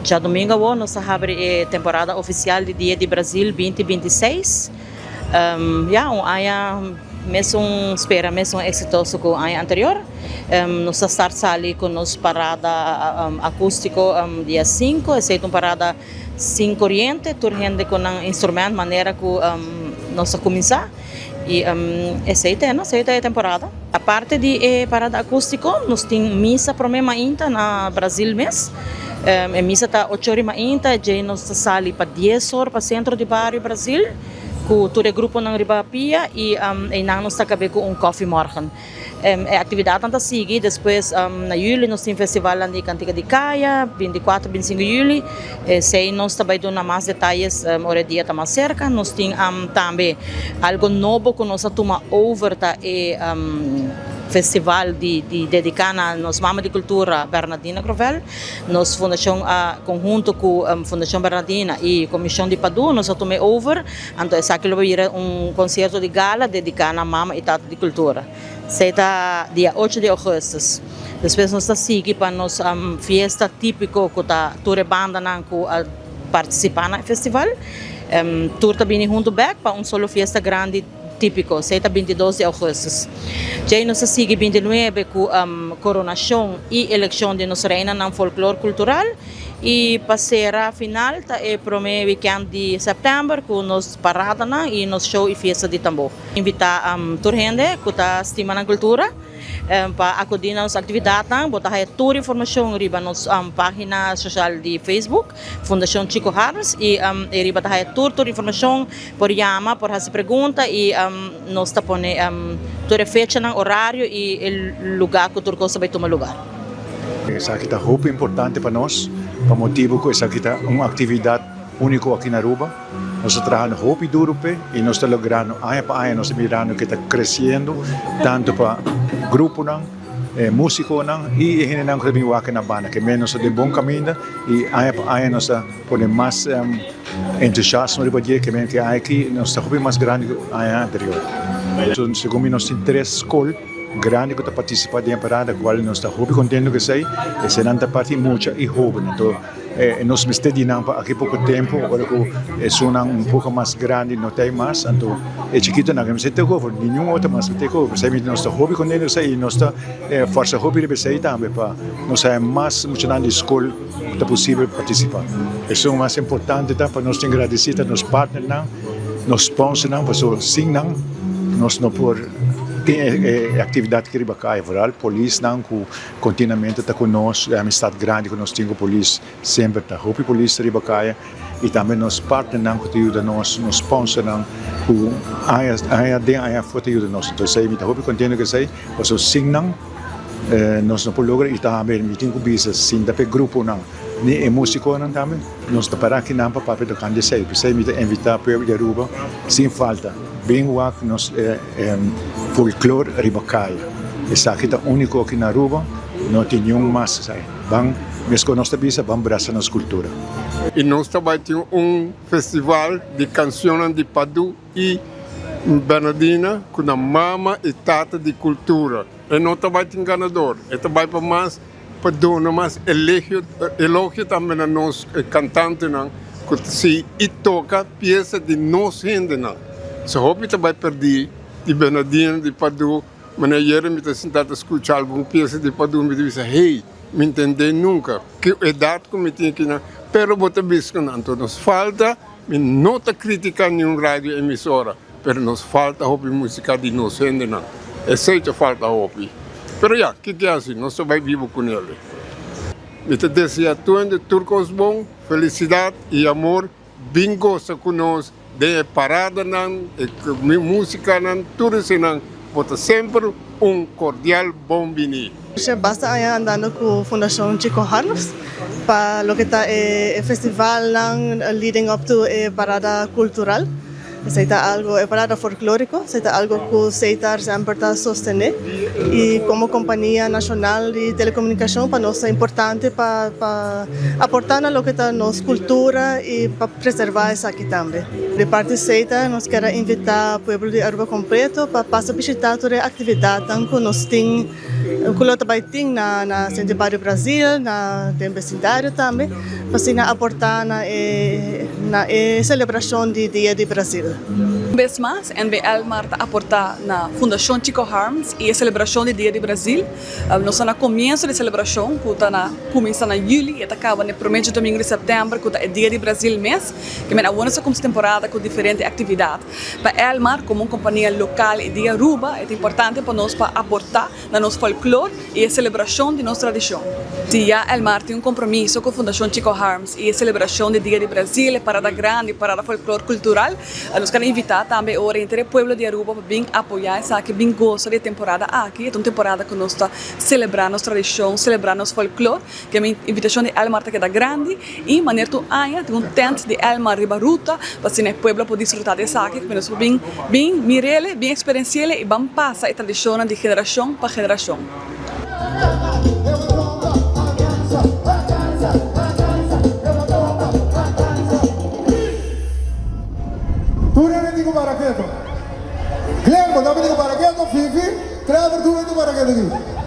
Já domingo nós abre a temporada oficial de Dia de Brasil 2026. Mesmo espera mesmo exitoso com o ano anterior. Nós estamos ali com nossa parada acústico dia 5, exceto uma parada sem corrente, turrende com um instrumento, maneira que nós começar. E essa é a temporada. A parte de parada acústico, nós temos missa para mim ainda na Brasil mês. A missa está 8 horas ainda, já nós estamos para 10 horas para o centro de bairro Brasil, com todo o grupo na Ribapia e nós estamos com coffee morgen. A atividade está seguir, depois na julho nós temos festival de Cantiga de Caia, 24 e 25 de julho, se nós também damos mais detalhes, o dia está mais cerca, nós temos também algo novo que nós tomamos over festival dedicado à nossa Mama de Cultura Bernardina Grovel. Nossa fundação, conjunto com a Fundação Bernardina e a Comissão de Padu, nós tomamos over. Então, essa aqui vai concerto de gala dedicado à Mama e Tata de Cultura. Será dia 8 de agosto. Depois nós seguimos para a nossa festa típica que a toda banda participar no festival. Tour também junto back para uma festa grande típico, será 22 de agosto. Já nós seguimos 29 com a coronação e eleição de nossa reina no folclore cultural. E passerá a final é para o weekend de setembro com nossa parada e nosso show e festa de tambor. Invitar toda gente que está estimando a cultura para acudir nas atividades, botar toda a informação na nossa página social de Facebook, Fundação Chico Harris, e botar toda a informação por chamar, por fazer perguntas e nós estamos toda a fecha, horário e o lugar que o vai tomar lugar. Essa aqui é muito importante para nós, para motivo que essa aqui é uma atividade única aqui na Aruba. Nós estamos trabalhando muito duro e nós estamos logrando, ano para ano, nós estamos mirando que está crescendo, tanto para grupo, músico e gente que também vai na banda, que menos de bom caminho e ano para ano nós estamos poniendo mais entusiasmo para dia que mente aqui, nós estamos muito mais grande que o ano anterior. Então, segundo nós temos 3 escolas grande que está participando da parada, qual nós estamos muito contentes que sei, e se não está parte muita e jovem, então nós estamos dedicando aqui pouco tempo, agora que são pouco mais grande, não tem mais, então é chiquito não temos ter cover, nenhum outro mais ter cover, sei nós estamos muito contentes e nós estamos força hobby de sei também para nós é mais muito na escola que é possível participar. Isso é o mais importante para nós agradecer a nossos partners, nos sponsors, para sim nós não por tem atividade que riba cá, a polícia não que continuamente está conosco, a amizade grande que nós temos com a polícia, sempre está a polícia riba cá e também nos partners não que ajuda nós, nos sponsors não que a foto ajuda nós, então sei me está muito contente que sei, porque sim não nós não podemos e também me tem que business sim da pe grupo não nem músico não também nós está para aqui não para papel do canto sei me invitar para o Aruba sem falta bem o que nós folclore ribacaia. Essa aqui é único aqui na Aruba, não tem nenhum mais. Mesmo nós também vamos abraçar nossa cultura. E nós também temos festival de canções de Padu e Bernardina com a Mama e Tata de Cultura. E nós também temos ganador. E também para mais, para dar mais elogio também a nós cantantes, que se toca peça de nós gente. Se eu também perdi de Bernardina, de Padu, mas ayer me está sentado a escutar alguma peça de Padu e me disse, hey, me entender nunca, que idade que me tinha aqui, pero bota bisco não, então nos falta, me não está criticando nenhum rádio emissora, pero nos falta hobby musical de nós gente não, é certo falta hobby, pero já, que é assim, nós só vai vivo com ele. Me te desejo a todos turcos bom, felicidade e amor, bem gosta conosco, de parada música tudo isso bota sempre cordial bom-vindo. Basta andando com a Fundação Chico Harris para o que está festival leading up to parada cultural. Seita algo parada folclórico, seita algo que seita sempre está sostener e como companhia nacional de telecomunicação para nós é importante para aportar na que está nossa cultura e para preservar isso aqui também. De parte seita nós queremos invitar o povo de Aruba completo para passar a visitar toda a atividade que nós temos O kulo também tem na Centenário Brasil, na tem vecindário também, para na aportar na celebração de Dia de Brasil. Uma vez mais, NBL Marta aportar na Fundação Chico Harms e a celebração do Dia de Brasil. Nós estamos no começo da celebração, que está começando em julho e acaba no primeiro domingo de setembro, que é Dia de Brasil mês, que é uma temporada com diferentes atividades. Para Elmar, como uma companhia local e de Aruba, é importante para nós para aportar na nosso folclore e a celebração de nossa tradição. Se já Elmar tem compromisso com a Fundação Chico Harms e a celebração do Dia de Brasil, parada grande, parada folclore cultural, nós queremos invitar também o entre povo de Aruba para vir apoiar essa que bem gosta de temporada aqui, é uma temporada que nós está celebrar nossa tradição, celebrar nosso folclore, que é uma invitação de Elmar que é grande e maneira tu aia, tem tent de Elmar Ribaruta, para que o povo possa desfrutar dessa aqui, que nós bem mirele, bem experiencial e vamos passar a tradição de geração para geração. Digo para quieto. Guillermo, no me digo para quieto, Fifi, trae apertura y tú para quieto aquí.